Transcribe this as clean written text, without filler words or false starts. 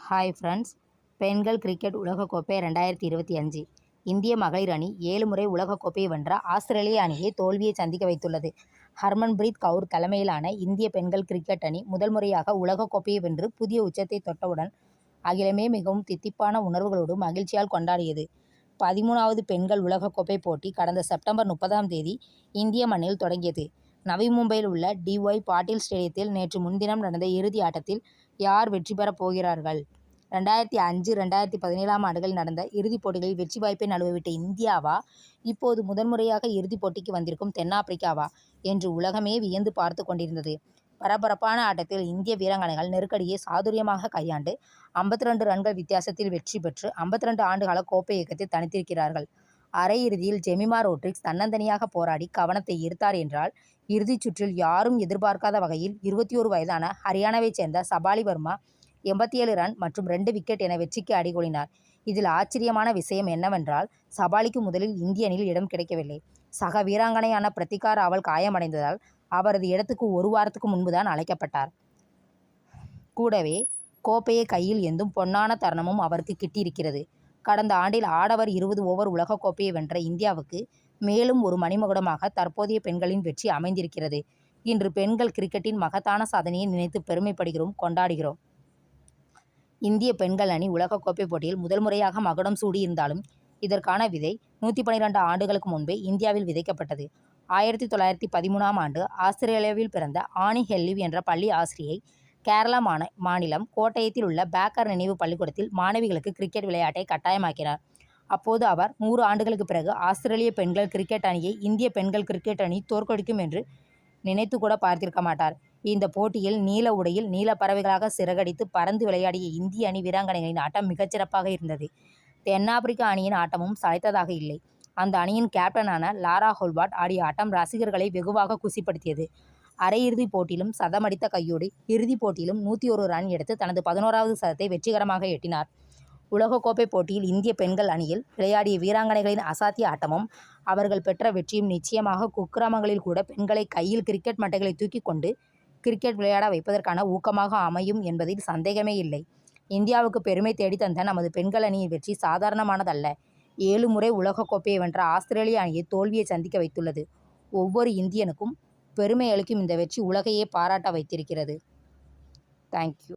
Hi friends. பெண்கள் cricket உலகக்கோப்பை 2025 இந்திய மகளிர் அணி 7 முறை உலகக்கோப்பையை வென்ற ஆஸ்திரேலிய அணியை தோல்வியை சந்திக்க வைத்துள்ளது. ஹர்மன்பிரீத் கவுர் தலைமையிலான இந்திய பெண்கள் கிரிக்கெட் அணி முதல் முறையாக உலகக்கோப்பையை வென்று புதிய உச்சத்தை தொட்டவுடன் அகிலமே மிகவும் தித்திப்பான உணர்வுகளோடு மகிழ்ச்சியால் கொண்டாடியது. 13வது பெண்கள் உலகக்கோப்பை போட்டி கடந்த செப்டம்பர் 30ஆம் தேதி இந்திய மண்ணில் தொடங்கியது. நவி மும்பையில் உள்ள டி.ஒய். பாட்டீல் ஸ்டேடியத்தில் நேற்று முன்தினம் நடந்த இறுதி ஆட்டத்தில் யார் வெற்றி பெறப் போகிறார்கள்? 2005, 2017ஆம் ஆண்டுகளில் நடந்த இறுதிப் போட்டிகளில் வெற்றி வாய்ப்பை நழுவவிட்ட இந்தியாவா, இப்போது முதன்முறையாக இறுதிப் போட்டிக்கு வந்திருக்கும் தென்னாப்பிரிக்காவா என்று உலகமே வியந்து பார்த்து கொண்டிருந்தது. பரபரப்பான ஆட்டத்தில் இந்திய வீராங்கனைகள் நெருக்கடியை சாதுரியமாக கையாண்டு 52 ரன்கள் வித்தியாசத்தில் வெற்றி பெற்று 52 ஆண்டுகால கோப்பை இயக்கத்தை தனித்திருக்கிறார்கள். அரையிறுதியில் ஜெமிமா ரோட்ரிக்ஸ் தன்னந்தனியாக போராடி கவனத்தை ஈர்த்தார் என்றால், இறுதிச் சுற்றில் யாரும் எதிர்பார்க்காத வகையில் 21 வயதான ஹரியானாவைச் சேர்ந்த சபாலி வர்மா 87 ரன் மற்றும் 2 விக்கெட் என வெற்றிக்கு அடிகோலினார். இதில் ஆச்சரியமான விஷயம் என்னவென்றால், சபாலிக்கு முதலில் இந்திய அணியில் இடம் கிடைக்கவில்லை. சக வீராங்கனையான பிரத்திகா ராவல் காயமடைந்ததால் அவரது இடத்துக்கு ஒரு வாரத்துக்கு முன்புதான் அழைக்கப்பட்டார். கூடவே கோப்பையை கையில் ஏந்தும் பொன்னான தருணமும் அவருக்கு கிட்டியிருக்கிறது. கடந்த ஆண்டில் ஆடவர் 20 ஓவர் உலகக்கோப்பையை வென்ற இந்தியாவுக்கு மேலும் ஒரு மணிமகுடமாக தற்போதைய பெண்களின் வெற்றி அமைந்திருக்கிறது. இன்று பெண்கள் கிரிக்கெட்டின் மகத்தான சாதனையை நினைத்து பெருமைப்படுகிறோம், கொண்டாடுகிறோம். இந்திய பெண்கள் அணி உலகக்கோப்பை போட்டியில் முதல் முறையாக மகுடம் சூடியிருந்தாலும் இதற்கான விதை 112 ஆண்டுகளுக்கு முன்பே இந்தியாவில் விதைக்கப்பட்டது. 1913ஆம் ஆண்டு ஆஸ்திரேலியாவில் பிறந்த ஆனி ஹெல்லிவ் என்ற பள்ளி ஆசிரியை கேரளா மாநிலம் கோட்டயத்தில் உள்ள பேக்கர் நினைவு பள்ளிக்கூடத்தில் மாணவிகளுக்கு கிரிக்கெட் விளையாட்டை கட்டாயமாக்கினார். அப்போது அவர் 100 ஆண்டுகளுக்கு பிறகு ஆஸ்திரேலிய பெண்கள் கிரிக்கெட் அணியை இந்திய பெண்கள் கிரிக்கெட் அணி தோற்கடிக்கும் என்று நினைத்து கூட பார்த்திருக்க மாட்டார். இந்த போட்டியில் நீல உடையில் நீல பறவைகளாக சிறகடித்து பறந்து விளையாடிய இந்திய அணி வீராங்கனைகளின் ஆட்டம் மிகச்சிறப்பாக இருந்தது. தென்னாப்பிரிக்க அணியின் ஆட்டமும் சளைத்ததாக இல்லை. அந்த அணியின் கேப்டனான லாரா ஹோல்பார்ட் ஆடிய ஆட்டம் ரசிகர்களை வெகுவாக குசிப்படுத்தியது. அரையிறுதிப் போட்டியிலும் சதமடித்த கையோடு இறுதிப் போட்டியிலும் 101 ரன் எடுத்து தனது 11வது சதத்தை வெற்றிகரமாக எட்டினார். உலகக்கோப்பை போட்டியில் இந்திய பெண்கள் அணியில் விளையாடிய வீராங்கனைகளின் அசாத்திய ஆட்டமும் அவர்கள் பெற்ற வெற்றியும் நிச்சயமாக குக்கிராமங்களில் கூட பெண்களை கையில் கிரிக்கெட் மட்டைகளை தூக்கி கொண்டு கிரிக்கெட் விளையாட வைப்பதற்கான ஊக்கமாக அமையும் என்பதில் சந்தேகமே இல்லை. இந்தியாவுக்கு பெருமை தேடித்தந்த நமது பெண்கள் அணியின் வெற்றி சாதாரணமானதல்ல. 7 முறை உலகக்கோப்பையை வென்ற ஆஸ்திரேலிய அணியை தோல்வியை சந்திக்க வைத்துள்ளது. ஒவ்வொரு இந்தியனுக்கும் பெருமை அளிக்கும் இந்த வெற்றி உலகையே பாராட்ட வைத்திருக்கிறது. தேங்க்யூ.